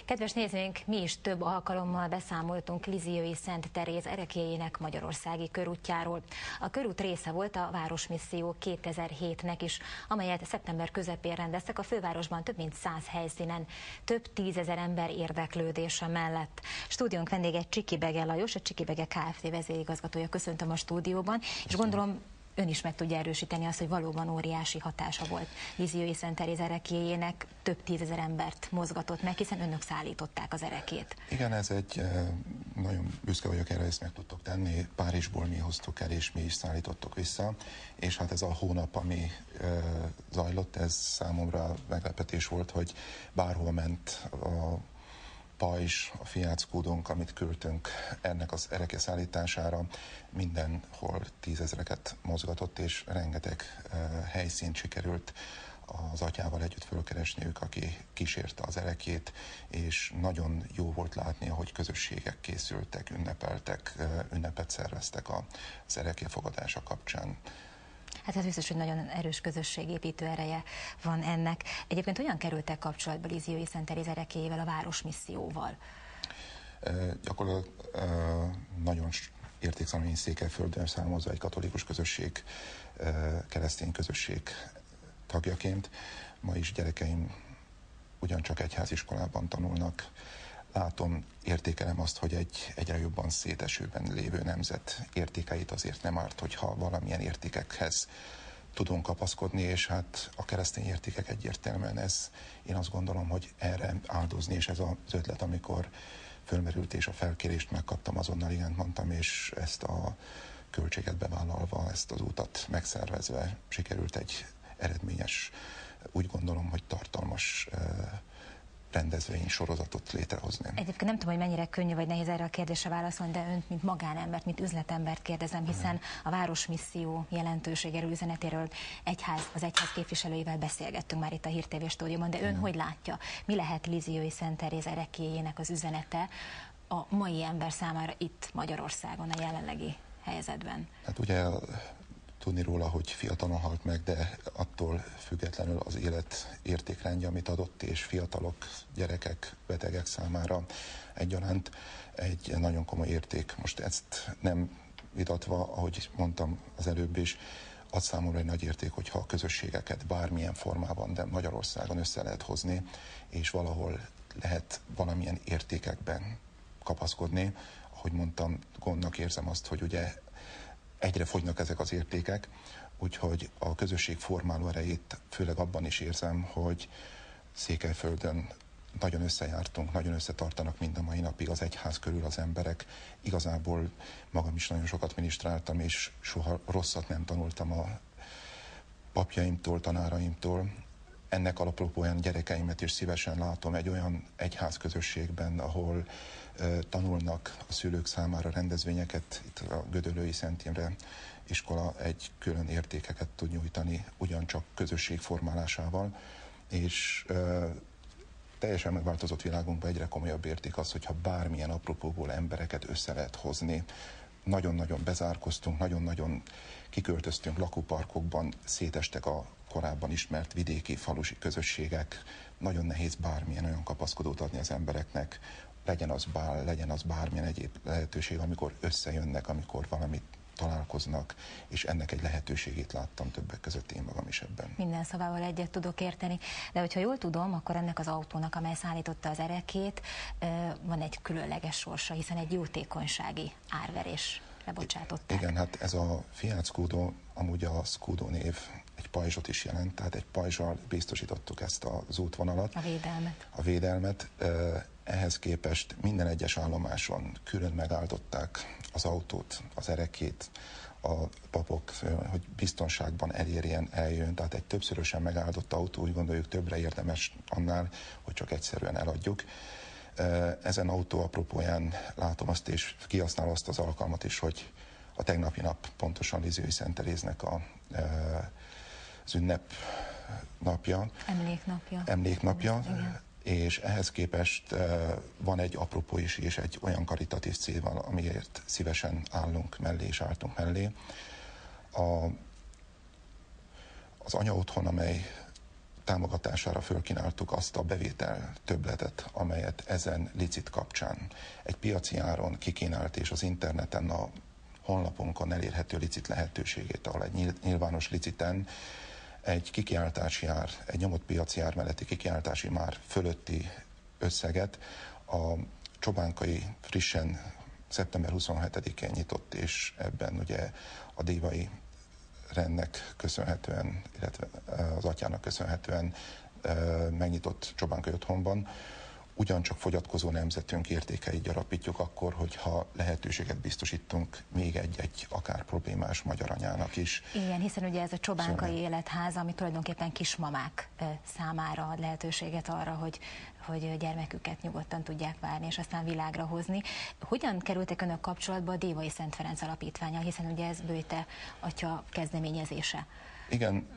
Kedves nézőink, mi is több alkalommal beszámoltunk Lisieux-i Szent Teréz ereklyéjének magyarországi körútjáról. A körút része volt a Városmisszió 2007-nek is, amelyet szeptember közepén rendeztek a fővárosban több mint 100 helyszínen, több tízezer ember érdeklődése mellett. Stúdiónk vendége Csiki Bege Lajos, a Csiki Bege Kft. Vezérigazgatója, köszöntöm a stúdióban, és gondolom ön is meg tudja erősíteni azt, hogy valóban óriási hatása volt Lisieux-i Szent Teréz ereklyéjének, több tízezer embert mozgatott meg, hiszen önök szállították az erekét. Igen, ez egy nagyon büszke vagyok erre, ezt meg tudtok tenni. Párizsból mi hoztuk el, és mi is szállítottuk vissza, és hát ez a hónap, ami zajlott, ez számomra meglepetés volt, hogy bárhol ment a pajzs, a Fiat Scudónk, amit küldtünk ennek az ereke szállítására, mindenhol tízezreket mozgatott, és rengeteg helyszínt sikerült az atyával együtt fölkeresniük, aki kísérte az erekét, és nagyon jó volt látni, ahogy közösségek készültek, ünnepeltek, ünnepet szerveztek az ereké fogadása kapcsán. Hát ez biztos, hogy nagyon erős közösségépítő ereje van ennek. Egyébként hogyan kerültek kapcsolatba Lisieux-i Szent Teréz erekéjével, a Városmisszióval? Gyakorlatilag nagyon értékszamlói Székelyföldön származó egy katolikus közösség, keresztény közösség tagjaként. Ma is gyerekeim ugyancsak egyháziskolában tanulnak. Látom, értékelem azt, hogy egy egyre jobban szétesőben lévő nemzet értékeit azért nem árt, hogyha valamilyen értékekhez tudunk kapaszkodni, és hát a keresztény értékek egyértelműen ez, én azt gondolom, hogy erre áldozni, és ez az ötlet, amikor fölmerült és a felkérést megkaptam, azonnal igent mondtam, és ezt a költséget bevállalva, ezt az utat megszervezve sikerült egy eredményes, úgy gondolom, hogy tartalmas rendezvény sorozatot létrehozni. Egyébként nem tudom, hogy mennyire könnyű vagy nehéz erre a kérdésre válaszolni, de önt, mint magánembert, mint üzletembert kérdezem, hiszen a Városmisszió jelentőségéről, üzenetéről az egyház képviselőivel beszélgettünk már itt a Hír TV stúdióban, de ön hogy látja, mi lehet Lisieux-i Szent Teréz ereklyéjének az üzenete a mai ember számára itt Magyarországon, a jelenlegi helyzetben? Hát ugye tudni róla, hogy fiatalon halt meg, de attól függetlenül az élet értékrendje, amit adott, és fiatalok, gyerekek, betegek számára egyaránt egy nagyon komoly érték. Most ezt nem vitatva, ahogy mondtam az előbb is, az számomra egy nagy érték, hogyha a közösségeket bármilyen formában, de Magyarországon össze lehet hozni, és valahol lehet valamilyen értékekben kapaszkodni. Ahogy mondtam, gondnak érzem azt, hogy ugye egyre fogynak ezek az értékek, úgyhogy a közösség formáló erejét főleg abban is érzem, hogy Székelyföldön nagyon összejártunk, nagyon összetartanak mind a mai napig az egyház körül az emberek. Igazából magam is nagyon sokat minisztráltam, és soha rosszat nem tanultam a papjaimtól, tanáraimtól. Ennek alapján gyerekeimet is szívesen látom egy olyan egyház közösségben, ahol tanulnak a szülők számára rendezvényeket. Itt a Gödöllői Szent Imre iskola egy külön értékeket tud nyújtani, ugyancsak közösség formálásával, és teljesen megváltozott világunkban egyre komolyabb érték az, hogyha bármilyen apropóból embereket össze lehet hozni. Nagyon-nagyon bezárkoztunk, nagyon-nagyon kiköltöztünk lakóparkokban, szétestek a korábban ismert vidéki, falusi közösségek. Nagyon nehéz bármilyen olyan kapaszkodót adni az embereknek, legyen az bál, legyen az bármilyen egyéb lehetőség, amikor összejönnek, amikor valamit találkoznak, és ennek egy lehetőségét láttam többek között én magam is ebben. Minden szavával egyet tudok érteni, de hogyha jól tudom, akkor ennek az autónak, amely szállította az erekét, van egy különleges sorsa, hiszen egy jótékonysági árverés lebocsátották. Igen, hát ez a Fiat Scudo, amúgy a Scudo név egy pajzsot is jelent, tehát egy pajzsal biztosítottuk ezt az útvonalat. A védelmet. Ehhez képest minden egyes állomáson külön megáldották az autót, az erekét, a papok, hogy biztonságban eljön, tehát egy többszörösen megáldott autó, úgy gondoljuk többre érdemes annál, hogy csak egyszerűen eladjuk. Ezen autó apropóján látom azt, és kihasználom azt az alkalmat is, hogy a tegnapi nap pontosan Lisieux-i Szent Teréznek az ünnep napja. Emléknapja. És ehhez képest van egy apropó is, és egy olyan karitatív cél, amiért szívesen állunk mellé, és álltunk mellé. Az anya otthon, amely támogatására fölkínáltuk azt a bevétel többletet, amelyet ezen licit kapcsán egy piaci áron kikínált és az interneten a honlapunkon elérhető licit lehetőségét, ahol egy nyilvános liciten egy kikiáltási ár, egy nyomott piaci ár melletti kikiáltási már fölötti összeget a Csobánkai frissen szeptember 27-én nyitott, és ebben ugye a dévai rendnek köszönhetően, illetve az atyának köszönhetően megnyitott Csobánkai otthonban, ugyancsak fogyatkozó nemzetünk értékeit gyarapítjuk akkor, hogyha lehetőséget biztosítunk még egy akár problémás magyar anyának is. Igen, hiszen ugye ez a Csobánkai Életháza, ami tulajdonképpen kismamák számára ad lehetőséget arra, hogy gyermeküket nyugodtan tudják várni, és aztán világra hozni. Hogyan kerültek önök kapcsolatba a Dévai Szent Ferenc Alapítvánnyal, hiszen ugye ez Böjte atya kezdeményezése? Igen,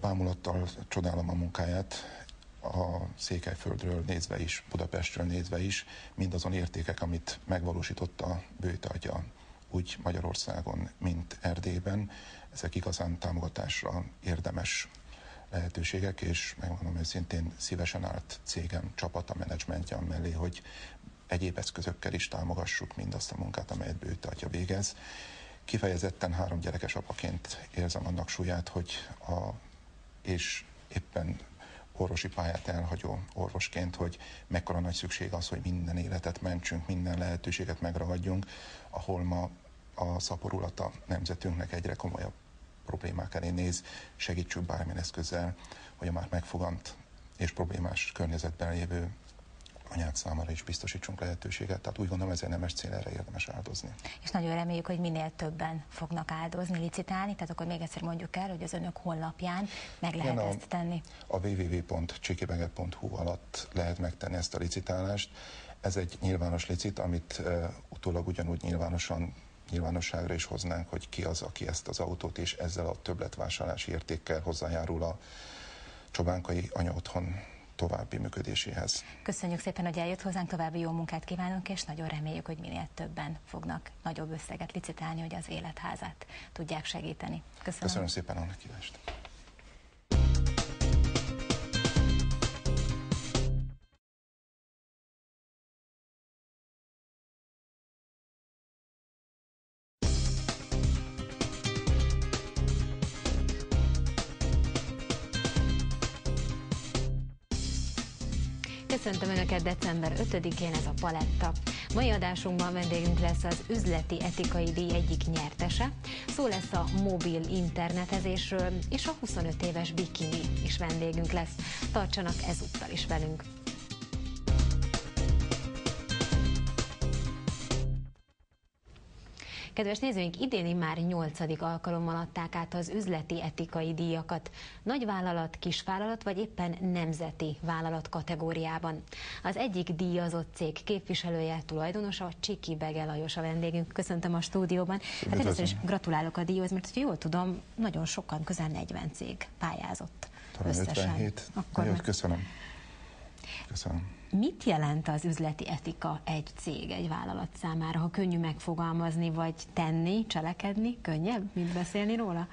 bámulattal csodálom a munkáját, a Székelyföldről nézve is, Budapestről nézve is, mindazon értékek, amit megvalósított a Böjte atya, úgy Magyarországon, mint Erdélyben. Ezek igazán támogatásra érdemes lehetőségek, és megmondom őszintén, szívesen állt cégem, csapata, menedzsmentje mellé, hogy egyéb eszközökkel is támogassuk mindazt a munkát, amelyet Böjte atya végez. Kifejezetten 3 gyerekes apaként érzem annak súlyát, hogy és éppen orvosi pályát elhagyó orvosként, hogy mekkora nagy szükség az, hogy minden életet mentsünk, minden lehetőséget megragadjunk, ahol ma a szaporulata nemzetünknek egyre komolyabb problémák elé néz, segítsük bármilyen eszközzel, hogy a már megfogant és problémás környezetben lévő anyák számára is biztosítsunk lehetőséget. Tehát úgy gondolom, ezért nemes cél, erre érdemes áldozni. És nagyon reméljük, hogy minél többen fognak áldozni, licitálni, tehát akkor még egyszer mondjuk el, hogy az önök honlapján meg lehet ezt tenni. A www.csikibege.hu alatt lehet megtenni ezt a licitálást. Ez egy nyilvános licit, amit utólag ugyanúgy nyilvánosságra is hoznánk, hogy ki az, aki ezt az autót és ezzel a többletvásárlási értékkel hozzájárul a Csobánkai Anyaotthon további működéséhez. Köszönjük szépen, hogy eljött hozzánk, további jó munkát kívánunk, és nagyon reméljük, hogy minél többen fognak nagyobb összeget licitálni, hogy az életházát tudják segíteni. Köszönöm szépen a meghívást. Köszöntöm Önöket december 5-én, ez a Paletta. Mai adásunkban vendégünk lesz az üzleti etikai díj egyik nyertese. Szó lesz a mobil internetezésről, és a 25 éves Bikini is vendégünk lesz. Tartsanak ezúttal is velünk! Kedves nézőink, idén immár 8. alkalommal adták át az üzleti etikai díjakat. Nagyvállalat, kisvállalat vagy éppen nemzeti vállalat kategóriában. Az egyik díjazott cég képviselője, tulajdonosa, Csikibege Lajos a vendégünk. Köszöntöm a stúdióban. Hát először is gratulálok a díjhoz, mert hogy jól tudom, nagyon sokan, közel 40 cég pályázott összesen. 57. Akkor köszönöm. Köszönöm. Mit jelent az üzleti etika egy cég, egy vállalat számára? Ha könnyű megfogalmazni, vagy tenni, cselekedni, könnyebb, mint beszélni róla?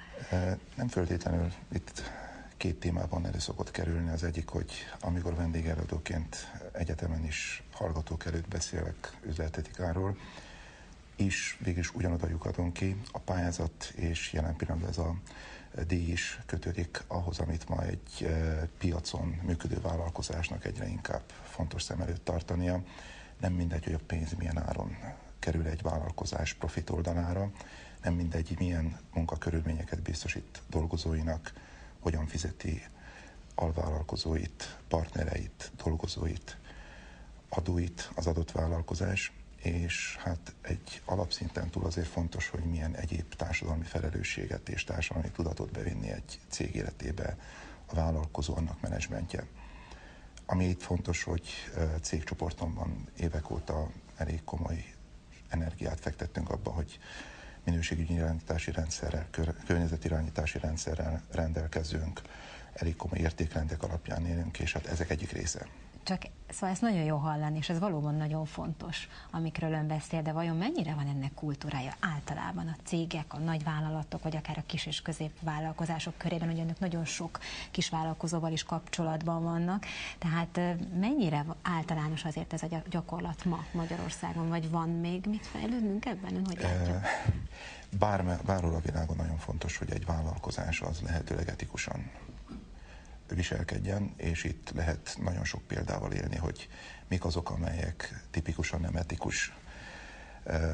Nem feltétlenül. Itt 2 témában elő szokott kerülni. Az egyik, hogy amikor vendégelőadóként egyetemen is hallgatók előtt beszélek üzletetikáról, és végülis ugyanoda lyukadunk ki. A pályázat és jelen pillanatban ez a díj is kötődik ahhoz, amit ma egy piacon működő vállalkozásnak egyre inkább fontos szem előtt tartania. Nem mindegy, hogy a pénz milyen áron kerül egy vállalkozás profit oldalára, nem mindegy, milyen munkakörülményeket biztosít dolgozóinak, hogyan fizeti alvállalkozóit, partnereit, dolgozóit, adóit az adott vállalkozás, és hát egy alapszinten túl azért fontos, hogy milyen egyéb társadalmi felelősséget és társadalmi tudatot bevinni egy cég életébe a vállalkozó, annak menedzsmentje. Ami itt fontos, hogy cégcsoportomban évek óta elég komoly energiát fektettünk abba, hogy minőségügyi irányítási rendszerrel, környezetirányítási rendszerrel rendelkezünk, elég komoly értékrendek alapján élünk, és hát ezek egyik része Csak szóval ezt nagyon jó hallani, és ez valóban nagyon fontos, amikről ön beszél, de vajon mennyire van ennek kultúrája általában a cégek, a nagyvállalatok, vagy akár a kis és középvállalkozások körében, hogy önök nagyon sok kisvállalkozóval is kapcsolatban vannak, tehát mennyire általános azért ez a gyakorlat ma Magyarországon, vagy van még mit fejlődnünk ebben, ön hogy látja? Bárhol a világon nagyon fontos, hogy egy vállalkozás az lehetőleg etikusan viselkedjen, és itt lehet nagyon sok példával élni, hogy mik azok, amelyek tipikusan nem etikus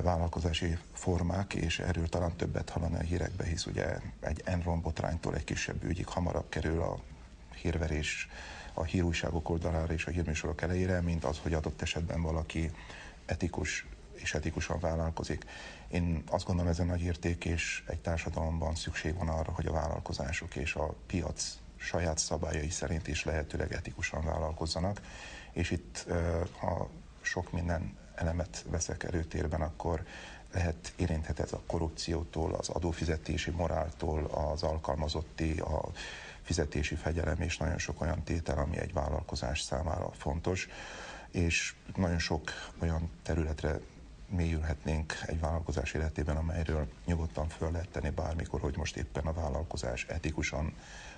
vállalkozási formák, és erről talán többet hallani a hírekbe, hisz ugye egy Enron botránytól egy kisebb ügyig hamarabb kerül a hírverés a hírújságok oldalára és a hírműsorok elejére, mint az, hogy adott esetben valaki etikus és etikusan vállalkozik. Én azt gondolom, ez egy nagy érték, és egy társadalomban szükség van arra, hogy a vállalkozások és a piac saját szabályai szerint is lehetőleg etikusan vállalkozzanak, és itt, ha sok minden elemet veszek előtérben, akkor érinthet ez a korrupciótól, az adófizetési moráltól, az alkalmazotti, a fizetési fegyelem, és nagyon sok olyan tétel, ami egy vállalkozás számára fontos, és nagyon sok olyan területre mélyülhetnénk egy vállalkozás életében, amelyről nyugodtan föl lehet tenni bármikor, hogy most éppen a vállalkozás etikusan,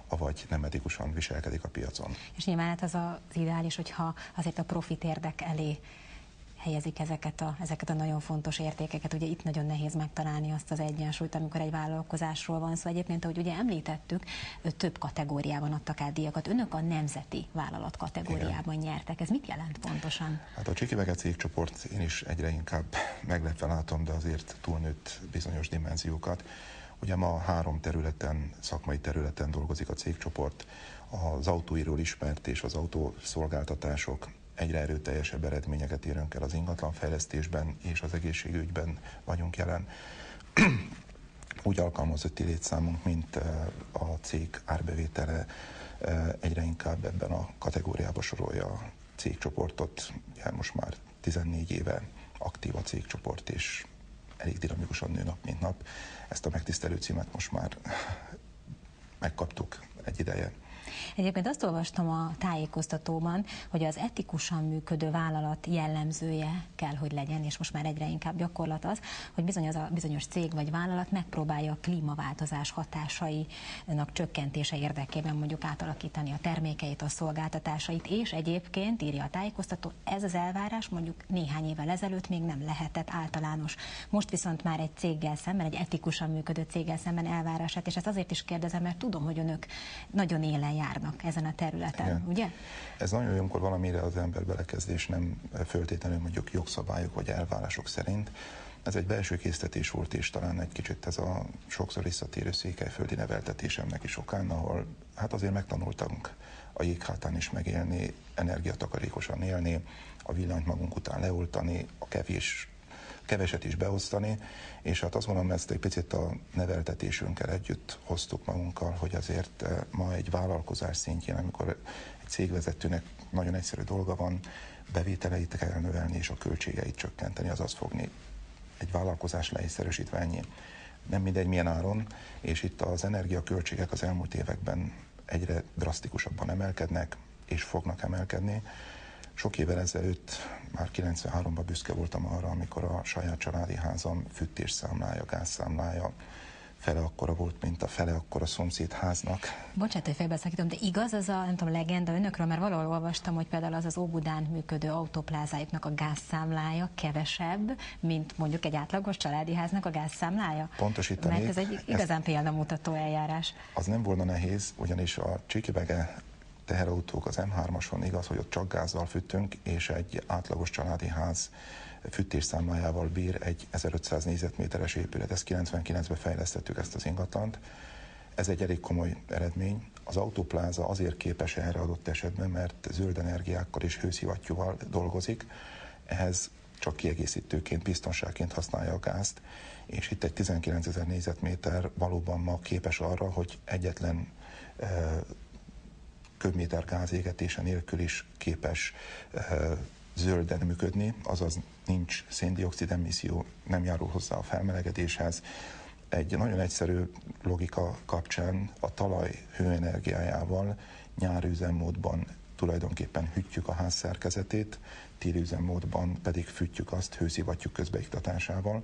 avagy nem etikusan viselkedik a piacon. És nyilván hát az az ideális, hogyha azért a profit érdek elé helyezik ezeket a nagyon fontos értékeket. Ugye itt nagyon nehéz megtalálni azt az egyensúlyt, amikor egy vállalkozásról van szó. Egyébként, ahogy ugye említettük, több kategóriában adtak át díjakat. Önök a nemzeti vállalat kategóriában nyertek. Ez mit jelent pontosan? Hát a Csiki-Bege cégcsoport én is egyre inkább meglepve látom, de azért túlnőtt bizonyos dimenziókat. Ugye ma 3 területen, szakmai területen dolgozik a cégcsoport. Az autóiról ismert és az autószolgáltatások, egyre erőteljesebb eredményeket érünk el az ingatlanfejlesztésben és az egészségügyben vagyunk jelen. Úgy alkalmazotti létszámunk, mint a cég árbevétele egyre inkább ebben a kategóriába sorolja a cégcsoportot. Most már 14 éve aktív a cégcsoport, és elég dinamikusan nő nap, mint nap. Ezt a megtisztelő címet most már megkaptuk egy ideje. Egyébként azt olvastam a tájékoztatóban, hogy az etikusan működő vállalat jellemzője kell, hogy legyen, és most már egyre inkább gyakorlat az, hogy bizony az a bizonyos cég vagy vállalat megpróbálja a klímaváltozás hatásainak csökkentése érdekében mondjuk átalakítani a termékeit, a szolgáltatásait, és egyébként, írja a tájékoztató, ez az elvárás mondjuk néhány évvel ezelőtt még nem lehetett általános. Most viszont már egy céggel szemben, egy etikusan működő céggel szemben elvárását, és ezt azért is kérdezem, mert tudom, hogy önök nagyon élen járnak ezen a területen, igen. Ugye? Ez nagyon jó, amikor valamire az ember belekezd, és nem föltétlenül mondjuk jogszabályok vagy elvárások szerint. Ez egy belső késztetés volt, és talán egy kicsit ez a sokszor visszatérő székelyföldi neveltetésemnek is okán, ahol hát azért megtanultunk a jéghátán is megélni, energiatakarékosan élni, a villanyt magunk után leoltani, a keveset is beosztani, és hát azt gondolom, ezt egy picit a neveltetésünkkel együtt hoztuk magunkkal, hogy azért ma egy vállalkozás szintjén, amikor egy cégvezetőnek nagyon egyszerű dolga van, bevételeit kell növelni és a költségeit csökkenteni, azaz fogni egy vállalkozás leegyszerűsítve ennyi. Nem mindegy milyen áron, és itt az energiaköltségek az elmúlt években egyre drasztikusabban emelkednek, és fognak emelkedni. Sok évvel ezelőtt, már 93-ban büszke voltam arra, amikor a saját családi házam fűtésszámlája, gázszámlája fele akkora volt, mint a fele akkora szomszéd háznak. Bocsánat, hogy félbeszakítom, de igaz az a, nem tudom, legenda önökről, mert valahol olvastam, hogy például az Óbudán működő autóplázáiknak a gázszámlája kevesebb, mint mondjuk egy átlagos családi háznak a gázszámlája? Pontosítanék. Mert ez egy igazán példamutató eljárás. Az nem volna nehéz, ugyanis a Csiki-Bege teherautók az M3-ason igaz, hogy ott csak gázzal fűtünk, és egy átlagos családi ház fűtésszámlájával bír egy 1500 négyzetméteres épület. Ezt 99-ben fejlesztettük, ezt az ingatlant. Ez egy elég komoly eredmény. Az autópláza azért képes erre adott esetben, mert zöld energiákkal és hőszivattyúval dolgozik. Ehhez csak kiegészítőként, biztonságként használja a gázt, és itt egy 19 000 négyzetméter valóban ma képes arra, hogy egyetlen köbméter gázégetése nélkül is képes zölden működni, azaz nincs szén-dioxid emisszió, nem járul hozzá a felmelegedéshez. Egy nagyon egyszerű logika kapcsán a talaj hőenergiájával nyári üzemmódban tulajdonképpen hűtjük a ház szerkezetét, téli üzemmódban pedig fűtjük azt hőszivattyúk közbeiktatásával,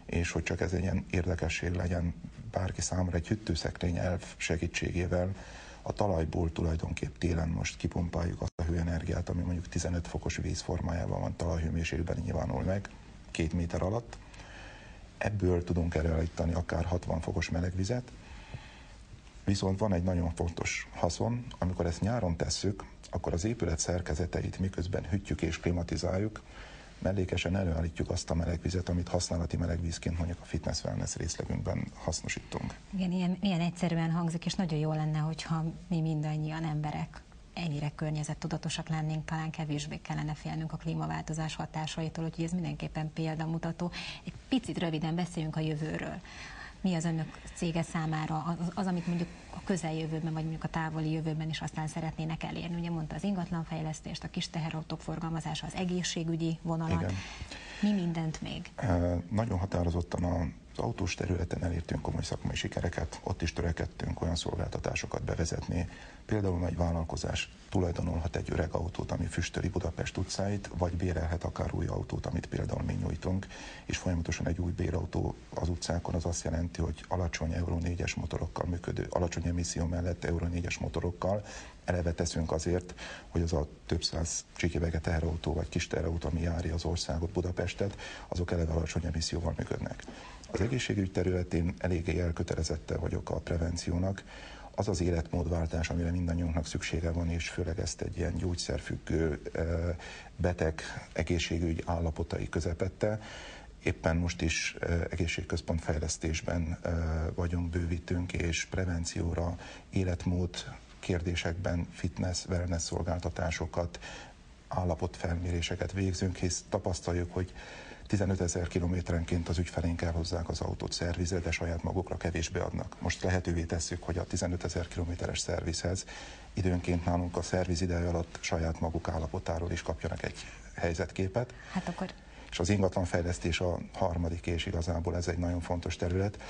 és hogy csak ez egy ilyen érdekesség legyen bárki számára, egy hűtőszekrény elv segítségével a talajból tulajdonképp télen most kipumpáljuk azt a hőenergiát, ami mondjuk 15 fokos víz formájában van, talajhőmérsékletben nyilvánul meg 2 méter alatt. Ebből tudunk előállítani akár 60 fokos melegvizet, viszont van egy nagyon fontos haszon, amikor ezt nyáron tesszük, akkor az épület szerkezeteit miközben hűtjük és klimatizáljuk, mellékesen előállítjuk azt a melegvizet, amit használati melegvízként mondjuk a fitness-wellness részlegünkben hasznosítunk. Igen, ilyen egyszerűen hangzik, és nagyon jó lenne, hogyha mi mindannyian emberek ennyire környezettudatosak lennénk, talán kevésbé kellene félnünk a klímaváltozás hatásaitól, úgyhogy ez mindenképpen példamutató. Egy picit röviden beszéljünk a jövőről. Mi az önök cége számára az, amit mondjuk a közeljövőben, vagy mondjuk a távoli jövőben is aztán szeretnének elérni? Ugye mondta az ingatlanfejlesztést, a kis teherautók forgalmazása, az egészségügyi vonalat. Igen. Mi mindent még? Nagyon határozottan az autós területen elértünk komoly szakmai sikereket, ott is törekedtünk olyan szolgáltatásokat bevezetni. Például egy vállalkozás tulajdonolhat egy öreg autót, ami füstöli Budapest utcáit, vagy bérelhet akár új autót, amit például mi nyújtunk, és folyamatosan egy új bérautó az utcákon az azt jelenti, hogy alacsony Euro 4-es motorokkal működő, alacsony emisszió mellett Euro 4-es motorokkal eleve teszünk azért, hogy az a több száz csikivege teherautó vagy kis teherautó, ami járja az országot, Budapestet, azok eleve alacsony emisszióval működnek. Az egészségügy területén eléggé elkötelezette vagyok a prevenciónak. Az az életmódváltás, amire mindannyiunknak szüksége van, és főleg ezt egy ilyen gyógyszerfüggő beteg egészségügy állapotai közepette. Éppen most is egészségközpont fejlesztésben vagyunk, bővítünk, és prevencióra, életmód kérdésekben fitness, wellness szolgáltatásokat, állapotfelméréseket végzünk, hisz tapasztaljuk, hogy 15 000 kilométerenként az ügyfeleink elhozzák az autót szervizre, de saját magukra kevésbé adnak. Most lehetővé tesszük, hogy a 15 000 kilométeres szervizhez időnként nálunk a szerviz ideje alatt saját maguk állapotáról is kapjanak egy helyzetképet. Hát akkor... És az ingatlanfejlesztés a harmadik, és igazából ez egy nagyon fontos terület.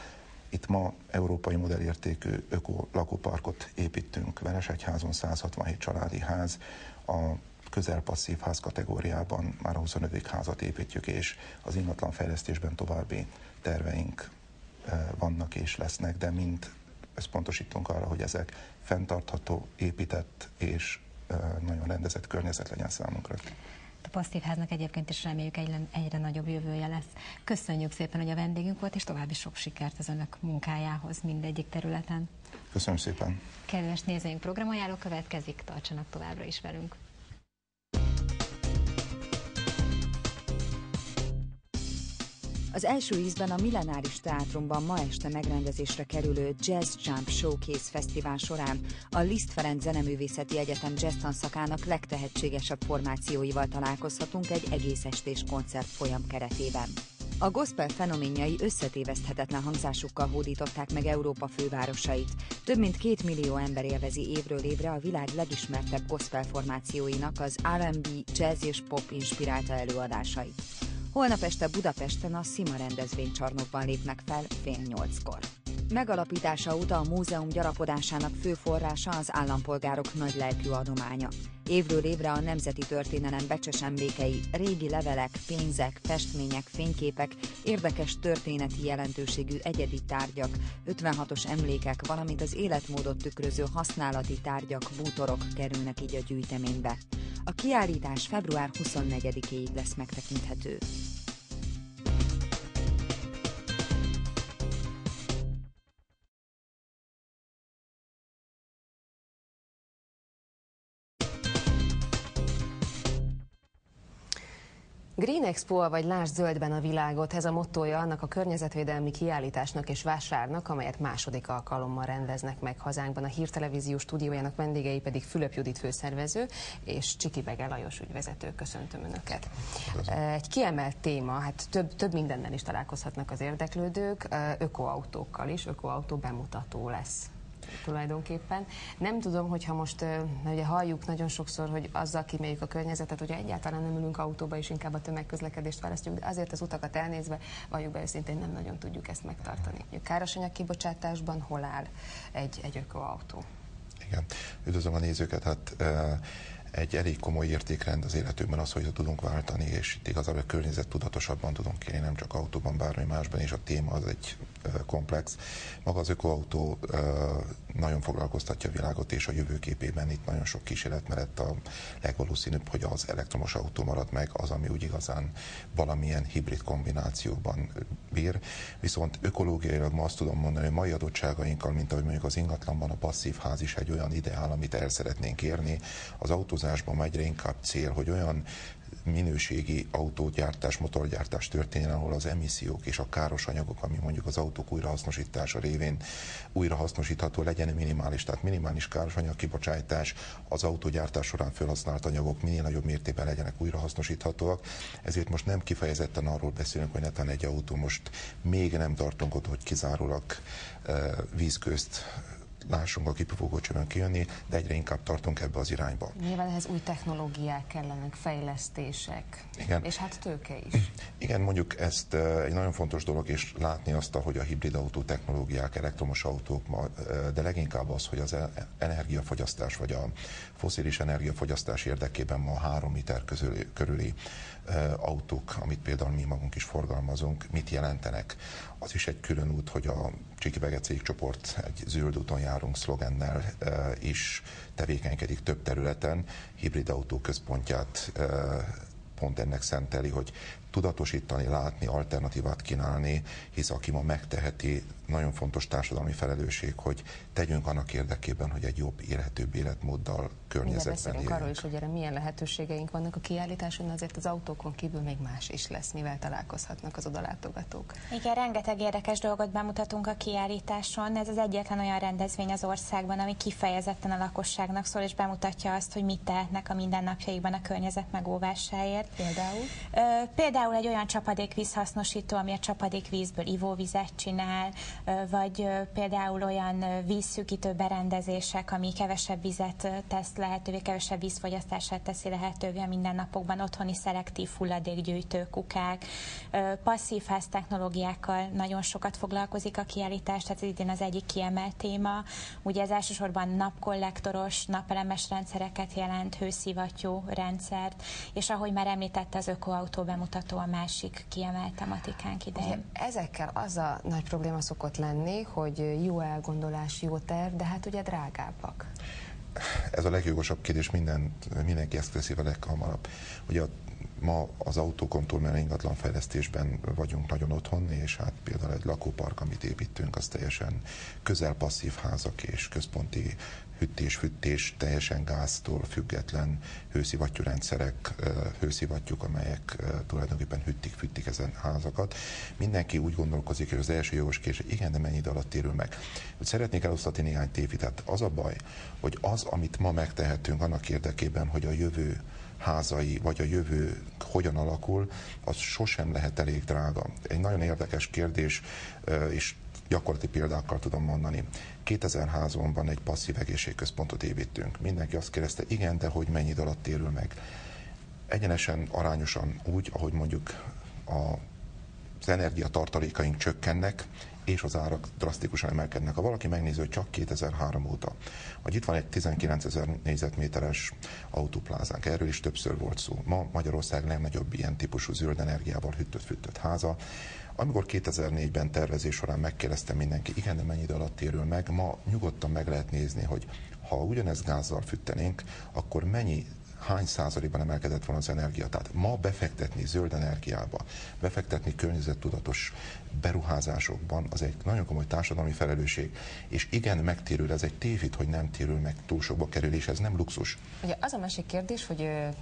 Itt ma európai modellértékű öko-lakóparkot építünk, Veresegyházon 167 családi ház, a közelpasszív ház kategóriában már a 25. házat építjük, és az ingatlanfejlesztésben további terveink vannak és lesznek, de mind összpontosítunk arra, hogy ezek fenntartható, épített és nagyon rendezett környezet legyen számunkra. A passzív háznak egyébként is reméljük egyre nagyobb jövője lesz. Köszönjük szépen, hogy a vendégünk volt, és további sok sikert az önök munkájához mindegyik területen. Köszönöm szépen. Kedves nézőink, programajánló következik, tartsanak továbbra is velünk. Az első ízben a Millenáris Teátrumban ma este megrendezésre kerülő Jazz Jump Showcase Fesztivál során a Liszt Ferenc Zeneművészeti Egyetem jazz tanszakának legtehetségesebb formációival találkozhatunk egy egész estés koncertfolyam keretében. A gospel fenoménjai összetéveszthetetlen hangzásukkal hódították meg Európa fővárosait. Több mint 2 millió ember élvezi évről évre a világ legismertebb gospel formációinak az R&B, jazz és pop inspirálta előadásait. Holnap este Budapesten a Szima rendezvénycsarnokban lépnek fel 7:30-kor. Megalapítása óta a múzeum gyarapodásának fő forrása az állampolgárok nagylelkű adománya. Évről évre a nemzeti történelem becses emlékei, régi levelek, pénzek, festmények, fényképek, érdekes történeti jelentőségű egyedi tárgyak, 56-os emlékek, valamint az életmódot tükröző használati tárgyak, bútorok kerülnek így a gyűjteménybe. A kiállítás február 24-éig lesz megtekinthető. Green Expo, vagy Lásd zöldben a világot, ez a mottója annak a környezetvédelmi kiállításnak és vásárnak, amelyet második alkalommal rendeznek meg hazánkban. A Hírtelevízió stúdiójának vendégei pedig Fülöp Judit főszervező és Csiki Bege Lajos ügyvezető. Köszöntöm Önöket. Egy kiemelt téma, hát több mindennel is találkozhatnak az érdeklődők, ökoautókkal is, ökoautó bemutató lesz tulajdonképpen. Nem tudom, hogyha most ugye halljuk nagyon sokszor, hogy azzal kíméljük a környezetet, hogy egyáltalán nem ülünk autóba, és inkább a tömegközlekedést választjuk, de azért az utakat elnézve, valljuk be őszintén, nem nagyon tudjuk ezt megtartani. A károsanyag kibocsátásban hol áll egy ökoautó? Igen, üdvözlöm a nézőket. Hát egy elég komoly értékrend az életünkben az, hogy tudunk váltani, és itt igazából környezettudatosabban tudunk élni, nem csak autóban, bármi másban, és a téma az egy komplex. Maga az ökoautó nagyon foglalkoztatja a világot, és a jövőképében itt nagyon sok kísérlet mellett a legvalószínűbb, hogy az elektromos autó marad meg, az, ami úgy igazán valamilyen hibrid kombinációban bír. Viszont ökológiailag ma azt tudom mondani, hogy mai adottságainkkal, mint ahogy mondjuk az ingatlanban a passzív ház is egy olyan ideál, amit el szeretnénk érni, az autózásban egyre inkább cél, hogy olyan minőségi autógyártás, motorgyártás történjen, ahol az emissziók és a káros anyagok, ami mondjuk az autók újrahasznosítása révén újrahasznosítható legyen minimális. Tehát minimális káros anyagkibocsátás, az autógyártás során felhasznált anyagok minél nagyobb mértékben legyenek újrahasznosíthatóak. Ezért most nem kifejezetten arról beszélünk, hogy netán egy autó most még nem tartunk ott, hogy kizárólag vízközt lássunk a kipufogócsövön kijönni, de egyre inkább tartunk ebbe az irányba. Nyilván ehhez új technológiák kellenek, fejlesztések, igen. És hát tőke is. Igen, mondjuk ezt egy nagyon fontos dolog, és látni azt, hogy a hibrid autó technológiák, elektromos autók, de leginkább az, hogy az energiafogyasztás, vagy a fosszilis energiafogyasztás érdekében ma 3 liter körüli autók, amit például mi magunk is forgalmazunk, mit jelentenek. Az is egy külön út, hogy a Csiki-Vege cégcsoport egy zöld úton járunk szlogennel is tevékenykedik több területen. Hibrid autó központját pont ennek szenteli, hogy tudatosítani, látni, alternatívát kínálni, hisz aki ma megteheti, nagyon fontos társadalmi felelősség, hogy tegyünk annak érdekében, hogy egy jobb, élhetőbb életmóddal, környezetben beszélünk arról is, hogy erre milyen lehetőségeink vannak a kiállításon, azért az autókon kívül még más is lesz, mivel találkozhatnak az odalátogatók. Igen, rengeteg érdekes dolgot bemutatunk a kiállításon. Ez az egyetlen olyan rendezvény az országban, ami kifejezetten a lakosságnak szól, és bemutatja azt, hogy mit tehetnek a mindennapjaikban a környezet megóvásáért. Például? Például egy olyan csapadékvízhasznosító, ami a csapadékvízből ivóvizet csinál, vagy például olyan vízszűkítő berendezések, ami kevesebb vizet tesz lehetővé, kevesebb vízfogyasztását teszi lehetővé a mindennapokban, otthoni szelektív hulladékgyűjtő kukák, passzív ház technológiákkal nagyon sokat foglalkozik a kiállítás, tehát ez idén az egyik kiemelt téma. Ugye ez elsősorban napkollektoros, napelemes rendszereket jelent, hőszivattyú rendszert, és ahogy már említette, az ökoautó bemutató a másik kiemelt tematikánk idején. Ezekkel az a nagy probléma szokott lenni, hogy jó elgondolás, jó terv, de hát ugye drágábbak. Ez a legjogosabb kérdés, mindenki ezt teszi a leghamarabb. Ugye ma az autókon túlmenő ingatlanfejlesztésben vagyunk nagyon otthon, és hát például egy lakópark, amit építünk, az teljesen közel passzív házak és központi hűtés, teljesen gáztól független hőszivattyúrendszerek, hőszivattyúk, amelyek tulajdonképpen fűtik ezen házakat. Mindenki úgy gondolkozik, hogy az első jogos kérdés, igen, de mennyi idő alatt térül meg. Szeretnék elosztatni néhány tévitet. Az a baj, hogy az, amit ma megtehetünk annak érdekében, hogy a jövő házai, vagy a jövő hogyan alakul, az sosem lehet elég drága. Egy nagyon érdekes kérdés, és gyakorlati példákkal tudom mondani. 2000 házonban egy passzív egészségközpontot építünk. Mindenki azt kérdezte, igen, de hogy mennyi idő alatt térül meg. Egyenesen, arányosan úgy, ahogy mondjuk az energiatartalékaink csökkennek, és az árak drasztikusan emelkednek. Ha valaki megnézi, hogy csak 2003 óta, hogy itt van egy 19 000 négyzetméteres autóplázánk, erről is többször volt szó. Ma Magyarország legnagyobb ilyen típusú zöld energiával hűtött háza. Amikor 2004-ben tervezés során megkérdeztem mindenki, igen, de mennyi idő alatt térül meg, ma nyugodtan meg lehet nézni, hogy ha ugyanezt gázzal fűtenénk, akkor hány százalékban emelkedett volna az energia. Tehát ma befektetni zöld energiába, befektetni környezettudatos beruházásokban, az egy nagyon komoly társadalmi felelősség. És igen, megtérül, ez egy tévhit, hogy nem térül meg, túl sokba kerül, és ez nem luxus. Ugye az a másik kérdés, hogy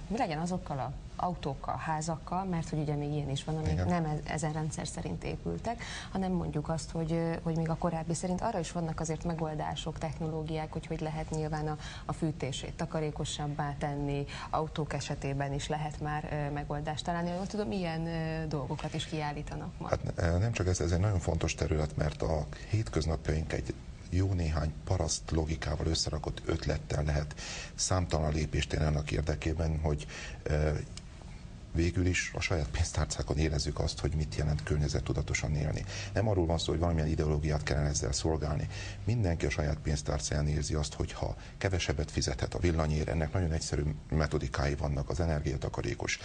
mi legyen azokkal az autókkal, házakkal, mert hogy ugye még ilyen is van, amik nem ezen rendszer szerint épültek, hanem mondjuk azt, hogy még a korábbi szerint arra is vannak azért megoldások, technológiák, hogy lehet nyilván a fűtését takarékosabbá tenni, autók esetében is lehet már megoldást találni. Jól tudom, ilyen dolgokat is kiállítanak ma. Hát nem csak ez egy nagyon fontos terület, mert a hétköznapjaink egy jó néhány paraszt logikával összerakott ötlettel lehet számtalan lépést tenni annak érdekében, hogy végül is a saját pénztárcákon érezzük azt, hogy mit jelent környezettudatosan élni. Nem arról van szó, hogy valamilyen ideológiát kellene ezzel szolgálni. Mindenki a saját pénztárcáján érzi azt, hogy ha kevesebbet fizethet a villanyér, ennek nagyon egyszerű metodikái vannak, az energiatakarékos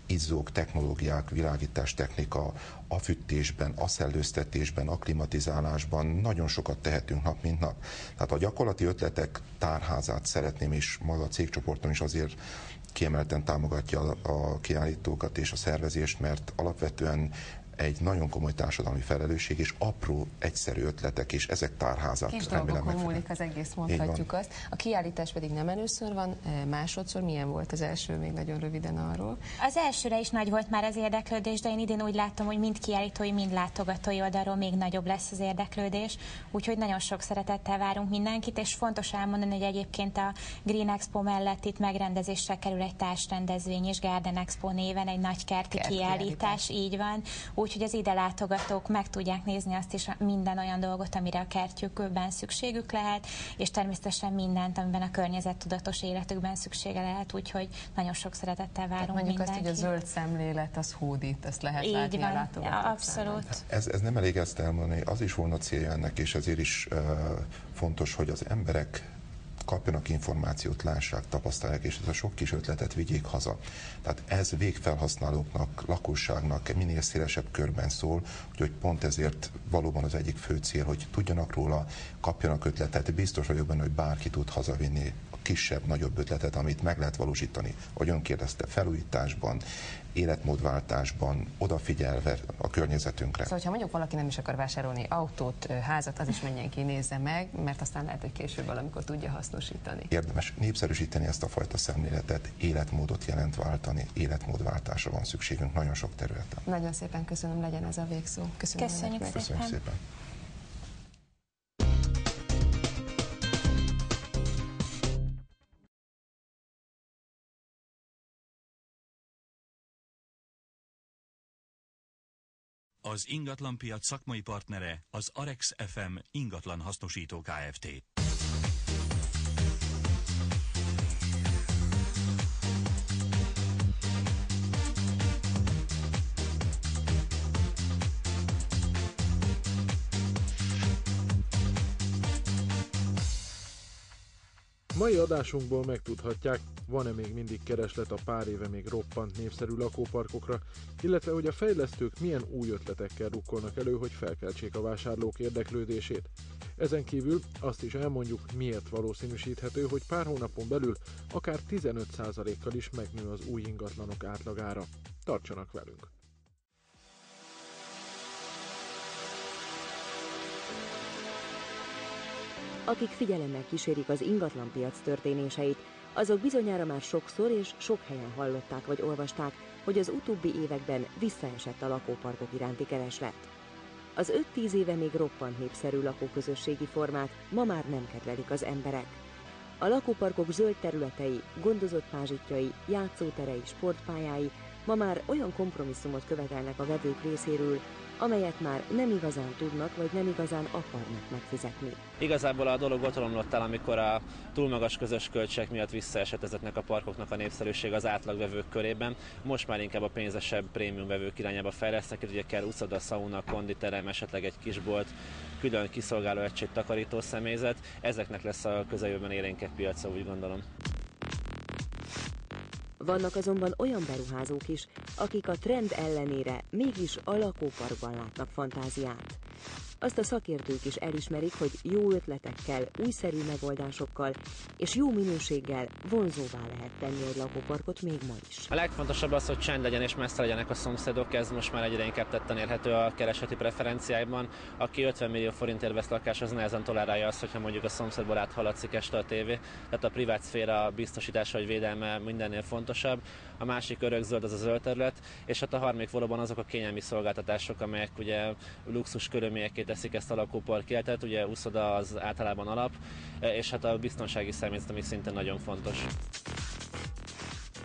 izzók, technológiák, világítás technika, a fűtésben, a szellőztetésben, a klimatizálásban nagyon sokat tehetünk nap mint nap. Tehát a gyakorlati ötletek tárházát szeretném, és maga a cégcsoportom is azért kiemelten támogatja a kiállítókat és a szervezést, mert alapvetően egy nagyon komoly társadalmi felelősség, és apró, egyszerű ötletek, és ezek tárházát kis remélem dolgokon múlik az egész, mondhatjuk azt. A kiállítás pedig nem először van, másodszor. Milyen volt az első, még nagyon röviden arról? Az elsőre is nagy volt már az érdeklődés, de én idén úgy látom, hogy mind kiállítói, mind látogatói oldalról még nagyobb lesz az érdeklődés, úgyhogy nagyon sok szeretettel várunk mindenkit, és fontos elmondani, hogy egyébként a Green Expo mellett itt megrendezésre kerül egy társrendezvény és Garden Expo néven egy nagy kerti kiállítás, így van. Úgyhogy az ide látogatók meg tudják nézni azt is, minden olyan dolgot, amire a kertjükben szükségük lehet, és természetesen mindent, amiben a környezettudatos életükben szüksége lehet, úgyhogy nagyon sok szeretettel várunk mondjuk mindenkit. azt, hogy a zöld szemlélet az hódít, ezt lehet így látni van, a látogatók. Ja, abszolút. Ez nem elég ezt elmondani, az is volna célja ennek, és ezért is fontos, hogy az emberek kapjanak információt, lássák, tapasztalják, és ez a sok kis ötletet vigyék haza. Tehát ez végfelhasználóknak, lakosságnak minél szélesebb körben szól, úgyhogy pont ezért valóban az egyik fő cél, hogy tudjanak róla, kapjanak ötletet. Biztos vagyok benne, hogy bárki tud hazavinni a kisebb, nagyobb ötletet, amit meg lehet valósítani, ahogy ön kérdezte, felújításban, életmódváltásban, odafigyelve a környezetünkre. Szóval, ha mondjuk valaki nem is akar vásárolni autót, házat, az is mindenki nézze meg, mert aztán lehet, hogy később valamikor tudja hasznosítani. Érdemes népszerűsíteni ezt a fajta szemléletet, életmódot jelent váltani, életmódváltásra van szükségünk nagyon sok területen. Nagyon szépen köszönöm, legyen ez a végszó. Köszönjük szépen. Köszönjük szépen. Az ingatlanpiac szakmai partnere az Arex FM ingatlan hasznosító Kft. Mai adásunkból megtudhatják, van-e még mindig kereslet a pár éve még roppant népszerű lakóparkokra, illetve hogy a fejlesztők milyen új ötletekkel rukkolnak elő, hogy felkeltsék a vásárlók érdeklődését. Ezen kívül azt is elmondjuk, miért valószínűsíthető, hogy pár hónapon belül akár 15%-kal is megnő az új ingatlanok átlagára. Tartsanak velünk! Akik figyelemmel kísérik az ingatlanpiac történéseit, azok bizonyára már sokszor és sok helyen hallották vagy olvasták, hogy az utóbbi években visszaesett a lakóparkok iránti kereslet. Az 5-10 éve még roppant népszerű lakóközösségi formát ma már nem kedvelik az emberek. A lakóparkok zöld területei, gondozott pázsitjai, játszóterei, sportpályái ma már olyan kompromisszumot követelnek a vevők részéről, amelyet már nem igazán tudnak, vagy nem igazán akarnak megfizetni. Igazából a dolog ott romlott el, amikor a túl magas közös költségek miatt visszaesett ezeknek a parkoknak a népszerűség az átlagvevők körében. Most már inkább a pénzesebb prémium vevők irányába fejlesznek, ugye kell uszoda, szauna, konditerem, esetleg egy kisbolt, külön kiszolgáló egység, takarító személyzet. Ezeknek lesz a közeljövőben élénkebb piaca, úgy gondolom. Vannak azonban olyan beruházók is, akik a trend ellenére mégis a lakóparkban látnak fantáziát. Azt a szakértők is elismerik, hogy jó ötletekkel, újszerű megoldásokkal és jó minőséggel vonzóvá lehet tenni egy lakóparkot még ma is. A legfontosabb az, hogy csend legyen és messze legyenek a szomszédok, ez most már egyre inkább tetten érhető a kereseti preferenciákban. Aki 50 millió forintért vesz lakás, az nehezen tolerálja azt, hogyha mondjuk a szomszédból áthaladszik este a tévé. Tehát a privát szféra biztosítása vagy védelme mindennél fontosabb. A másik örökzöld az a zöld terület, és hát a harmadik valóban azok a kényelmi szolgáltatások, amelyek ugye luxus körülményekké teszik ezt a lakópark életet, ugye uszoda az általában alap, és hát a biztonsági személyzet, ami szintén nagyon fontos.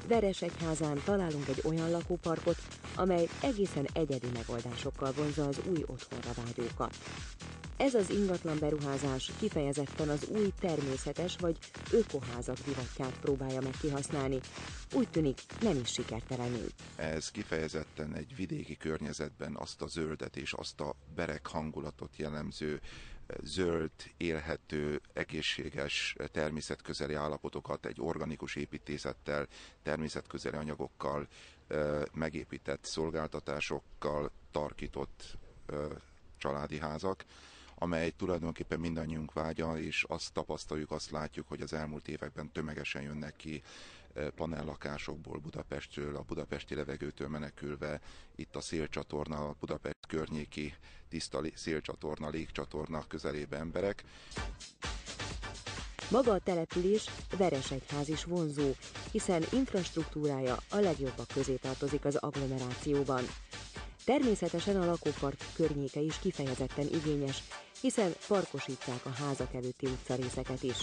Veresegyházán találunk egy olyan lakóparkot, amely egészen egyedi megoldásokkal vonzza az új otthonra vágyókat. Ez az ingatlan beruházás kifejezetten az új természetes vagy ökoházak divatját próbálja meg kihasználni. Úgy tűnik, nem is sikertelenül. Ez kifejezetten egy vidéki környezetben azt a zöldet és azt a bereg hangulatot jellemző zöld, élhető, egészséges, természetközeli állapotokat egy organikus építészettel, természetközeli anyagokkal, megépített szolgáltatásokkal tarkított családi házak, amely tulajdonképpen mindannyiunk vágya, és azt tapasztaljuk, azt látjuk, hogy az elmúlt években tömegesen jönnek ki panellakásokból Budapestről, a budapesti levegőtől menekülve, itt a szélcsatorna, a Budapest környéki tiszta szélcsatorna, légcsatorna közelébe emberek. Maga a település, Veresegyház is vonzó, hiszen infrastruktúrája a legjobbak közé tartozik az agglomerációban. Természetesen a lakópark környéke is kifejezetten igényes, hiszen parkosítják a házak előtti utcarészeket is.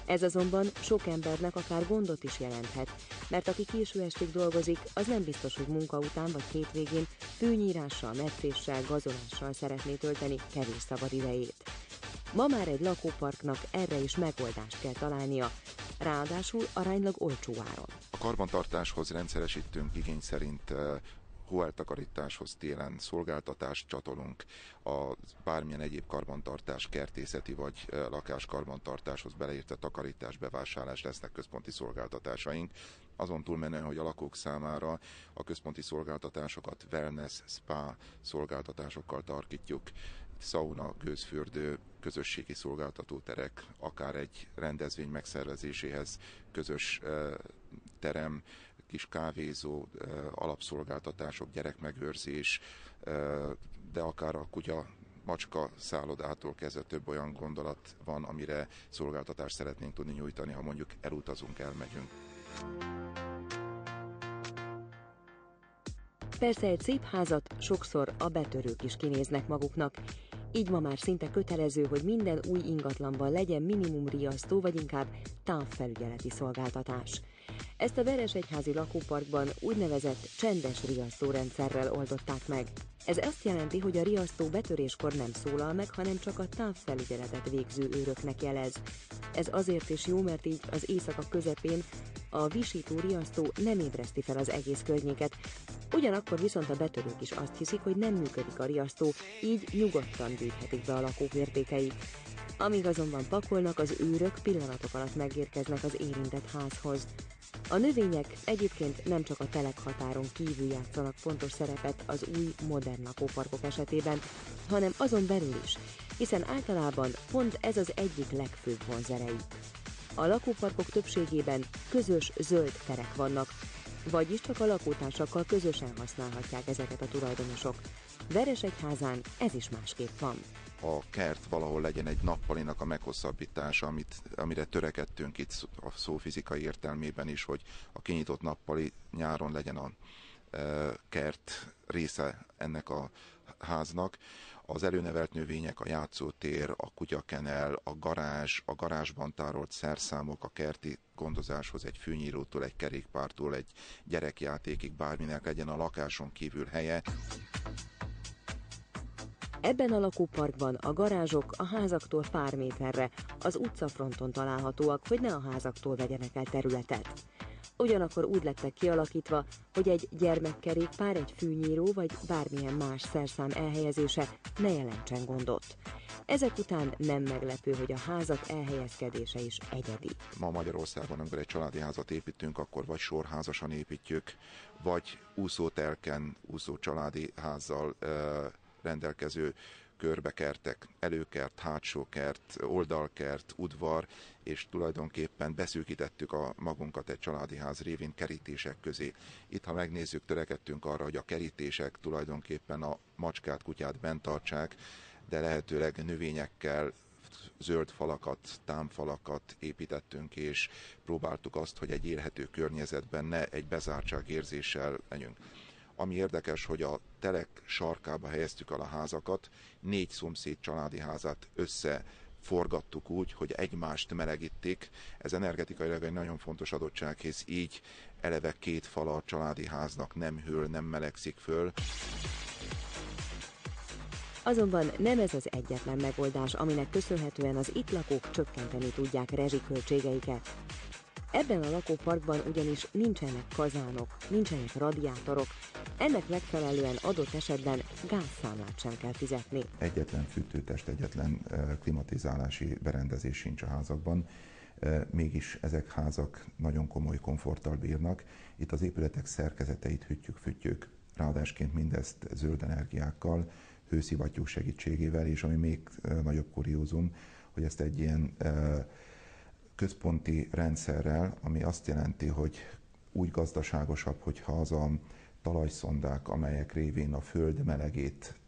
Ez azonban sok embernek akár gondot is jelenthet, mert aki késő estig dolgozik, az nem biztos, hogy munka után vagy hétvégén fűnyírással, metszéssel, gazolással szeretné tölteni kevés szabad idejét. Ma már egy lakóparknak erre is megoldást kell találnia, ráadásul aránylag olcsó áron. A karbantartáshoz rendszeresítünk igény szerint hóeltakarításhoz télen szolgáltatást csatolunk, a bármilyen egyéb karbantartás, kertészeti vagy lakáskarbantartáshoz beleértve takarítás, bevásárlás lesznek központi szolgáltatásaink. Azon túlmenően, hogy a lakók számára a központi szolgáltatásokat wellness, spa szolgáltatásokkal tarkítjuk, szauna, gőzfürdő, közösségi szolgáltatóterek, akár egy rendezvény megszervezéséhez közös terem, kis kávézó, alapszolgáltatások, gyerekmegőrzés, de akár a kutya, macska szállodától kezdve több olyan gondolat van, amire szolgáltatást szeretnénk tudni nyújtani, ha mondjuk elutazunk, elmegyünk. Persze egy szép házat sokszor a betörők is kinéznek maguknak, így ma már szinte kötelező, hogy minden új ingatlanban legyen minimum riasztó, vagy inkább távfelügyeleti szolgáltatás. Ezt a Veresegyházi lakóparkban úgynevezett csendes riasztórendszerrel oldották meg. Ez azt jelenti, hogy a riasztó betöréskor nem szólal meg, hanem csak a távfelügyeletet végző őröknek jelez. Ez azért is jó, mert így az éjszaka közepén a visító riasztó nem ébreszti fel az egész környéket. Ugyanakkor viszont a betörők is azt hiszik, hogy nem működik a riasztó, így nyugodtan gyűjthetik be a lakók értékeit. Amíg azonban pakolnak, az őrök pillanatok alatt megérkeznek az érintett házhoz. A növények egyébként nem csak a telekhatáron kívül játszanak fontos szerepet az új, modern lakóparkok esetében, hanem azon belül is, hiszen általában pont ez az egyik legfőbb vonzerejük. A lakóparkok többségében közös zöld terek vannak, vagyis csak a lakótársakkal közösen használhatják ezeket a tulajdonosok. Veresegyházán ez is másképp van. A kert valahol legyen egy nappalinak a meghosszabbítása, amire törekedtünk itt a szó fizikai értelmében is, hogy a kinyitott nappali nyáron legyen a kert része ennek a háznak. Az előnevelt növények, a játszótér, a kutyakenel, a garázsban tárolt szerszámok, a kerti gondozáshoz egy fűnyírótól, egy kerékpártól, egy gyerekjátékig bárminek legyen a lakáson kívül helye. Ebben a lakóparkban a garázsok a házaktól pár méterre, az utcafronton találhatóak, hogy ne a házaktól vegyenek el területet. Ugyanakkor úgy lettek kialakítva, hogy egy gyermekkerékpár, egy fűnyíró vagy bármilyen más szerszám elhelyezése ne jelentsen gondot. Ezek után nem meglepő, hogy a házak elhelyezkedése is egyedi. Ma Magyarországon, amikor egy családi házat építünk, akkor vagy sorházasan építjük, vagy úszótelken, úszó családi házzal rendelkező körbekertek, előkert, hátsókert, oldalkert, udvar, és tulajdonképpen beszűkítettük a magunkat egy családi ház révén kerítések közé. Itt, ha megnézzük, törekedtünk arra, hogy a kerítések tulajdonképpen a macskát, kutyát bent tartsák, de lehetőleg növényekkel, zöld falakat, támfalakat építettünk, és próbáltuk azt, hogy egy élhető környezetben ne egy bezártság érzéssel legyünk. Ami érdekes, hogy a telek sarkába helyeztük el a házakat, 4 szomszéd családi házat összeforgattuk úgy, hogy egymást melegítik. Ez energetikailag egy nagyon fontos adottság, hisz így eleve 2 fala a családi háznak nem hűl, nem melegszik föl. Azonban nem ez az egyetlen megoldás, aminek köszönhetően az itt lakók csökkenteni tudják rezsiköltségeiket. Ebben a lakóparkban ugyanis nincsenek kazánok, nincsenek radiátorok, ennek megfelelően adott esetben gázszámlát sem kell fizetni. Egyetlen fűtőtest, egyetlen klimatizálási berendezés sincs a házakban, mégis ezek házak nagyon komoly komforttal bírnak. Itt az épületek szerkezeteit hűtjük, ráadásként mindezt zöld energiákkal, hőszivattyúk segítségével, és ami még nagyobb kuriózum, hogy ezt egy ilyen központi rendszerrel, ami azt jelenti, hogy úgy gazdaságosabb, hogyha az a talajszondák, amelyek révén a föld melegét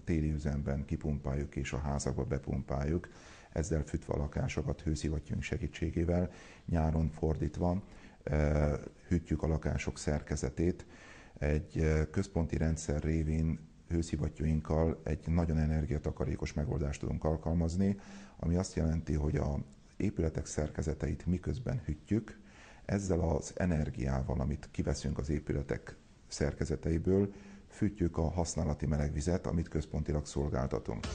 téli üzemben kipumpáljuk és a házakba bepumpáljuk, ezzel fűtve a lakásokat hőszivattyúk segítségével, nyáron fordítva hűtjük a lakások szerkezetét. Egy központi rendszer révén hőszivattyúinkkal egy nagyon energiatakarékos megoldást tudunk alkalmazni, ami azt jelenti, hogy az épületek szerkezeteit miközben hűtjük, ezzel az energiával, amit kiveszünk az épületek szerkezeteiből, fűtjük a használati melegvizet, amit központilag szolgáltatunk.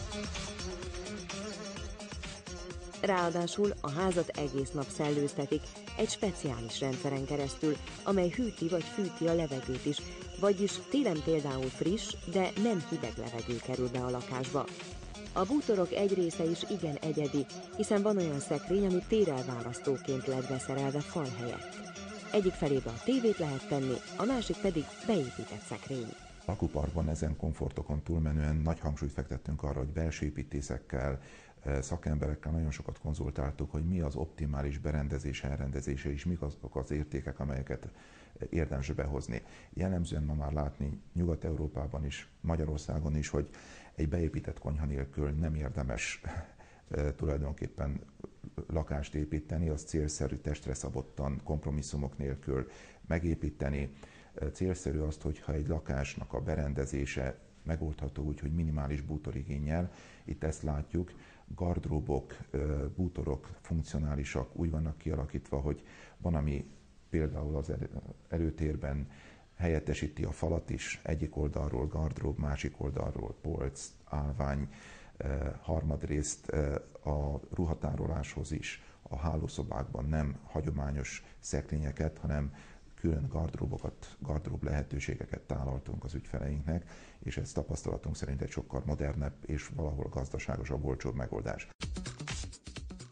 Ráadásul a házat egész nap szellőztetik egy speciális rendszeren keresztül, amely hűti vagy fűti a levegőt is, vagyis télen például friss, de nem hideg levegő kerül be a lakásba. A bútorok egy része is igen egyedi, hiszen van olyan szekrény, ami térelválasztóként lett beszerelve fal helyett. Egyik felébe a tévét lehet tenni, a másik pedig beépített szekrény. A lakóparkban ezen komfortokon túlmenően nagy hangsúlyt fektettünk arra, hogy belső építészekkel, szakemberekkel nagyon sokat konzultáltuk, hogy mi az optimális berendezés, elrendezése és mik azok az értékek, amelyeket érdemes behozni. Jellemzően ma már látni Nyugat-Európában is, Magyarországon is, hogy egy beépített konyha nélkül nem érdemes tulajdonképpen lakást építeni, az célszerű testre szabottan, kompromisszumok nélkül megépíteni. Célszerű azt, hogyha egy lakásnak a berendezése megoldható úgy, hogy minimális bútorigénnyel, itt ezt látjuk, gardróbok, bútorok funkcionálisak, úgy vannak kialakítva, hogy van, ami például az előtérben helyettesíti a falat is, egyik oldalról gardrób, másik oldalról polc, állvány, harmadrészt a ruhatároláshoz is a hálószobákban nem hagyományos szekrényeket, hanem külön gardrób lehetőségeket tálaltunk az ügyfeleinknek, és ez tapasztalatunk szerint egy sokkal modernebb és valahol gazdaságosabb, olcsóbb megoldás.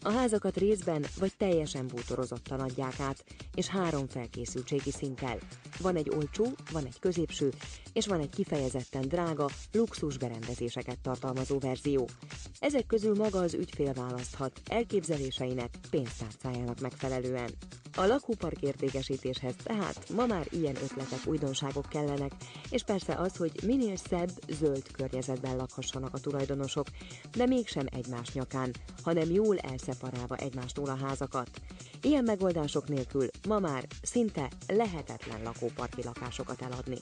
A házakat részben vagy teljesen bútorozottan adják át, és 3 felkészültségi szinttel. Van egy olcsó, van egy középső, és van egy kifejezetten drága, luxus berendezéseket tartalmazó verzió. Ezek közül maga az ügyfél választhat elképzeléseinek, pénztárcájának megfelelően. A lakópark értékesítéshez tehát ma már ilyen ötletek, újdonságok kellenek, és persze az, hogy minél szebb, zöld környezetben lakhassanak a tulajdonosok, de mégsem egymás nyakán, hanem jól elszeparálva egymástól a házakat. Ilyen megoldások nélkül ma már szinte lehetetlen lakóparki lakásokat eladni.